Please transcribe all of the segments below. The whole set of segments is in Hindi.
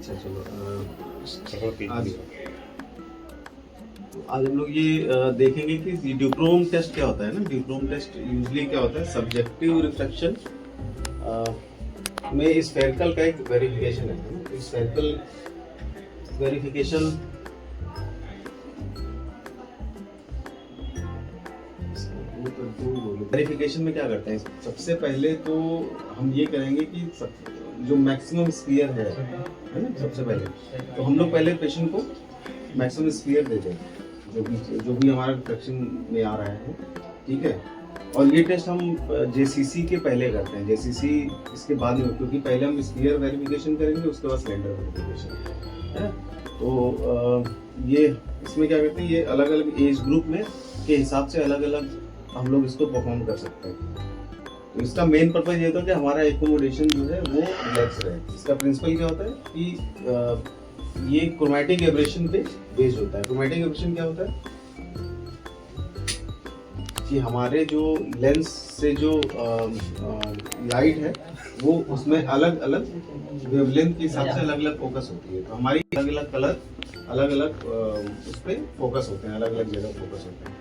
अच्छा चलो आज आज हम लोग ये देखेंगे कि ड्यूक्रोम टेस्ट क्या होता है ना। ड्यूक्रोम टेस्ट यूजली क्या होता है, सब्जेक्टिव रिफ्लेक्शन में स्फेरिकल का एक वेरिफिकेशन है ना। स्फेरिकल वेरिफिकेशन में क्या करते हैं, सबसे पहले तो हम ये करेंगे कि जो मैक्सिमम स्फीयर है ना, सबसे पहले तो हम लोग पहले पेशेंट को मैक्सिमम स्फीयर देते हैं जो भी हमारा रिफ्लेक्शन में आ रहा है, ठीक है। और ये टेस्ट हम जेसीसी के पहले करते हैं, जेसीसी इसके बाद में, क्योंकि पहले हम स्फीयर वेरिफिकेशन करेंगे, उसके बाद सिलेंडर वेरिफिकेशन है। तो ये इसमें क्या करते हैं, ये अलग अलग एज ग्रुप में के हिसाब से अलग अलग हम लोग इसको परफॉर्म कर सकते हैं। तो इसका मेन पर्पज ये होता है कि हमारा एकोमोडेशन जो है वो रिलैक्स रहे। इसका प्रिंसिपल क्या होता है कि ये क्रोमैटिक एब्रेशन पे बेस्ड होता है। क्रोमैटिक एब्रेशन क्या होता है कि हमारे जो लेंस से जो लाइट है वो उसमें अलग अलग वेवलेंथ के हिसाब से अलग अलग फोकस होती है। तो हमारी अलग अलग कलर अलग अलग उस पर फोकस होते हैं, अलग अलग जगह फोकस होते हैं।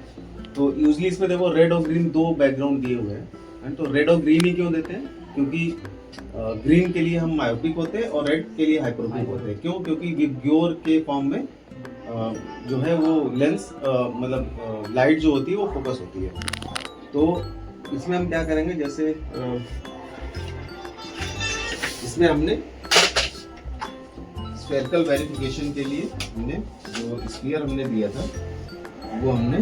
तो यूजली इसमें देखो रेड और ग्रीन दो बैकग्राउंड दिए हुए हैं। तो रेड और ग्रीन ही क्यों देते हैं, क्योंकि ग्रीन के लिए हम मायोपिक होते हैं और रेड के लिए हाइपरोपिक होते हैं। क्यों? क्योंकि विबग्योर के फॉर्म में जो है वो लेंस मतलब लाइट जो होती है वो फोकस होती है। तो इसमें हम क्या करेंगे, जैसे इसमें हमने स्फेरिकल वेरिफिकेशन के लिए हमने जो स्फीयर हमने दिया था वो हमने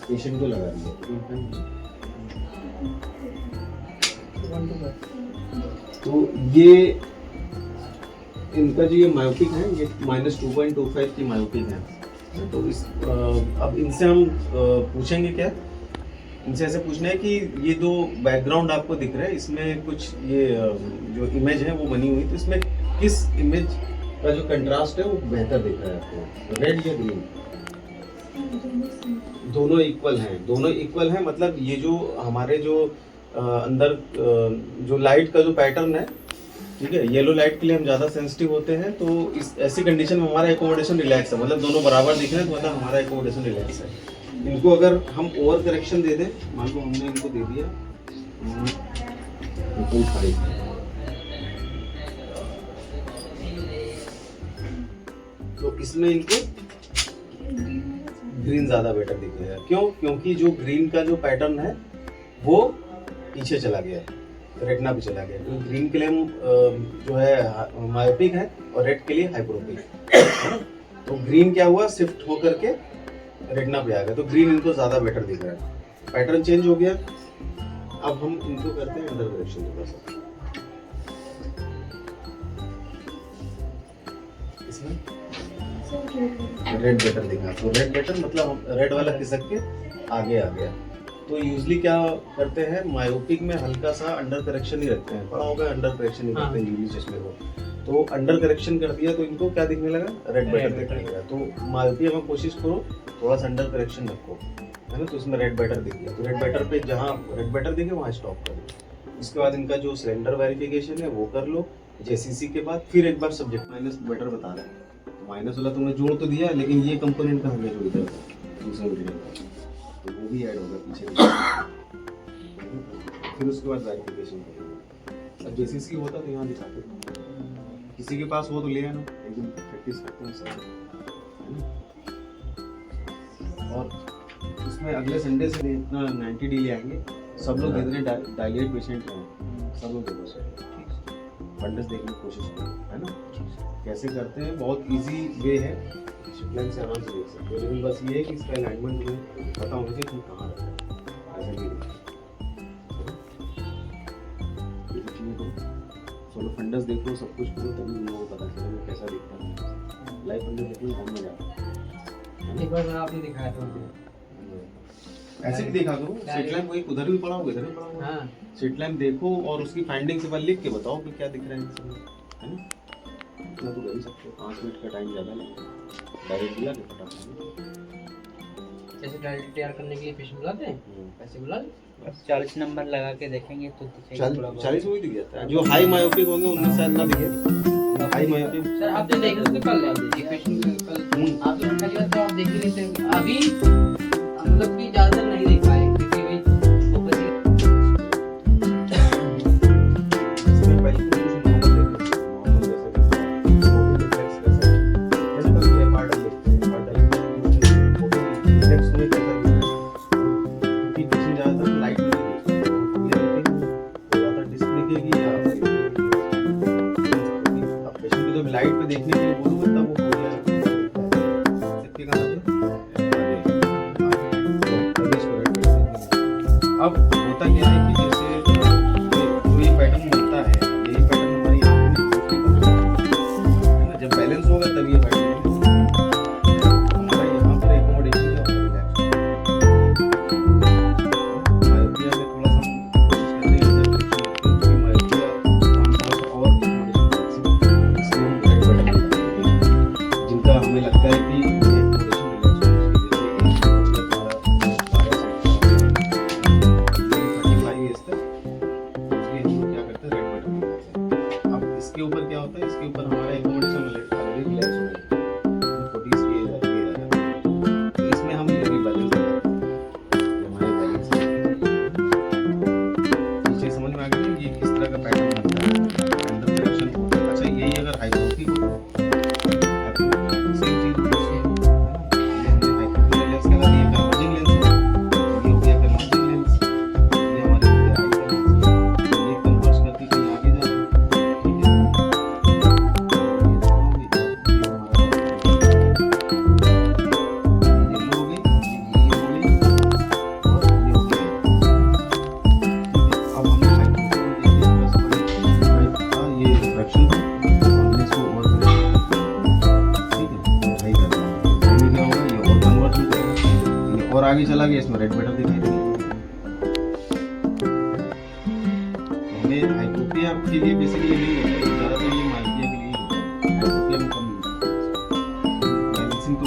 पेशेंट को लगा दिया। तो ये इनका जो ये मायोपिक है, ये -2.25 की मायोपिक है। तो इस अब इनसे हम पूछेंगे क्या, इनसे ऐसे पूछना है कि ये दो बैकग्राउंड आपको दिख रहा है, इसमें कुछ ये जो इमेज है वो बनी हुई, तो इसमें किस इमेज का जो कंट्रास्ट है वो बेहतर दिख रहा है आपको, रेड या ग्रीन? दोनों इक्वल हैं, दोनों इक्वल हैं। मतलब ये जो हमारे जो अंदर जो लाइट का जो पैटर्न है, ठीक है, येलो लाइट के लिए हम ज़्यादा सेंसिटिव होते हैं। तो इस ऐसी कंडीशन में हमारा एकोमोडेशन रिलैक्स है, मतलब दोनों बराबर दिख रहे हैं तो मतलब हमारा एकोमोडेशन रिलैक्स है। इनको अगर हम ओवर करेक्शन दे दें, मान लो हमने इनको दे दिया 2.5, तो इसमें इनको ग्रीन ज़्यादा बेटर दिख रहा है। क्यों? क्योंकि जो ग्रीन का जो पैटर्न है वो पीछे चला गया, रेटिना पे चला गया। तो ग्रीन के लिए हम जो है मायोपिक है और रेड के लिए हाइपरोपिक है। तो ग्रीन क्या हुआ, शिफ्ट होकर के रेटिना पे आ गया, तो ग्रीन इनको ज़्यादा बेटर दिख रहा है, पैटर्न चेंज हो गया। अब हम इनको करते हैं अंडर करेक्शन थोड़ा सा। इसमें रेड बेटर दिखा, तो रेड बेटर मतलब हम रेड वाला खिसक के आगे आ गया। तो यूजली क्या करते हैं, मायोपिक में हल्का सा अंडर करेक्शन ही रखते हैं, पड़ा होगा अंडर करेक्शन ही करते हैं यूजली चश्मे को। तो अंडर करेक्शन कर दिया तो इनको क्या दिखने लगा, रेड बेटर दिखने लगा। तो मायोपिक में कोशिश करो थोड़ा सा अंडर करेक्शन रखो, है ना, तो इसमें रेड बेटर दिख गया। तो रेड बेटर पे जहाँ रेड बेटर दिखे वहाँ स्टॉप करो। इसके बाद इनका जो सिलेंडर वेरिफिकेशन है वो कर लो जेसीसी के बाद। फिर एक बार सब्जेक्ट माइनस बेटर बता रहा है, माइनस वाला तुमने जोड़ तो दिया, लेकिन ये कंपोनेंट का हमें जो इधर दूसरे मटेरियल का, तो वो भी ऐड होगा पीछे। फिर उसके बाद वेरिफिकेशन करेंगे। अब जेसीसी होता तो यहाँ दिखाते, किसी के पास हो तो ले आना, लेकिन प्रैक्टिस करते हैं सर, है ना। और उसमें अगले संडे से इतना 90 डी ले आएंगे। सब लोग जितने डायलिएट पेशेंट हैं सब लोग देखो सर, फंडस देखने की कोशिश करो, है ना। कैसे करते हैं, बहुत इजी वे है, शिपलाइन से आराम से देख सकते हो। लेकिन बस ये है कि इसका अलाइनमेंट तुम्हें पता होना चाहिए तुम कहाँ रखा है, ऐसा नहीं चलो फंडस देखो, सब कुछ करो, तभी तुम लोगों को पता चलेगा कैसा दिखता है। लाइव फंडस देखने में बहुत मजा आता है। एक बार आपने दिखाया था ऐसे भी देखा करो, सीट लैम्प वही उधर भी पड़ा होगा, इधर भी पड़ा होगा। हाँ, सीट लैम्प देखो और उसकी फाइंडिंग्स एक बार लिख के बताओ कि क्या दिख रहा है इसमें, है ना। इतना तो कर ही सकते हो, 5 मिनट का टाइम ज़्यादा लगेगा, डायरेक्ट दिया के फटाफट। जैसे डायरेक्ट तैयार करने के लिए पेशेंट बुलाते हैं, पैसे बुला अब 40 नंबर लगा के देखेंगे तो दिखेगा थोड़ा बहुत। 40 में भी दिख जाता है। जो हाई मायोपिक होंगे उनमें शायद ना दिखे। हाई मायोपिक सर आप तो देख रहे थे कल इक्वेशन कल आप तो पहली बार तो आप देख ही नहीं थे अभी मतलब कि ज्यादा नहीं देख पाए क्योंकि भाई फोकस ही इसमें पहले तो कुछ नॉर्मल देखते हैं, नॉर्मल जैसे कि जैसे कभी पार्ट देखते हैं, पार्ट डालेंगे फोटो रिफ्लेक्स में कैसा दिखता है, क्योंकि पेशेंट ज़्यादातर लाइट में देखते हैं, ये देखते हैं ज़्यादा डिस्प्ले दिखेगी या अब पेशेंट को जब लाइट पे देखने के लिए बोलोगे तब वो पूरा देखते कहाँ से अब होता क्या है कि जैसे जो ये पैटर्न बनता है यही पैटर्न हमारी है ना, जब बैलेंस होगा तब ये पैटर्न हमारा यहाँ पर एकोमोडेशन क्या होता है मायोपिया में थोड़ा सा हम कोशिश करते हैं कि मायोपिया हम थोड़ा सा और एकोमोडेशन इसलिए हम राइट पैटर्न करते हैं जिनका हमें लगता है कि इसके ऊपर क्या होता है, इसके ऊपर हमारा एकोमोडेशन ऑलरेडी रिलैक्स हो गया, 40 ये जाता है, तो इसमें हम ये बैलेंस लगाते हैं, हमारे बैलेंस पीछे समझ में आ गया ये किस तरह का पैटर्न बनता है, अंदर डायरेक्शन होता है। अच्छा यही अगर हाइपोक्सी हो सेम चीज ये हाइपोक्सी लेंस के बाद ये कन्वर्जिंग लेंस है, ये हो गया कन्वर्जिंग लेंस, ये हमारे ये कन्वर्ज करके कहीं आगे जा रहा है। और आगे चला गया इसमें रेड बटन दिखाई देगा। हमें हाइपोपिया के लिए बेसिकली नहीं होता है, ज़्यादातर ये मायोपिया के लिए होता है, हाइपोपिया में कम बैलेंसिंग तो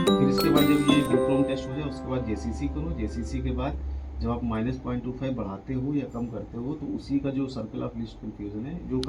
फिर इसके बाद जब ये डिप्लोम टेस्ट हो जाए उसके बाद जेसीसी करो, जेसीसी के बाद जब आप -0.25 बढ़ाते हो या कम करते हो तो उसी का जो सर्कल ऑफ लीस्ट कंफ्यूजन है जो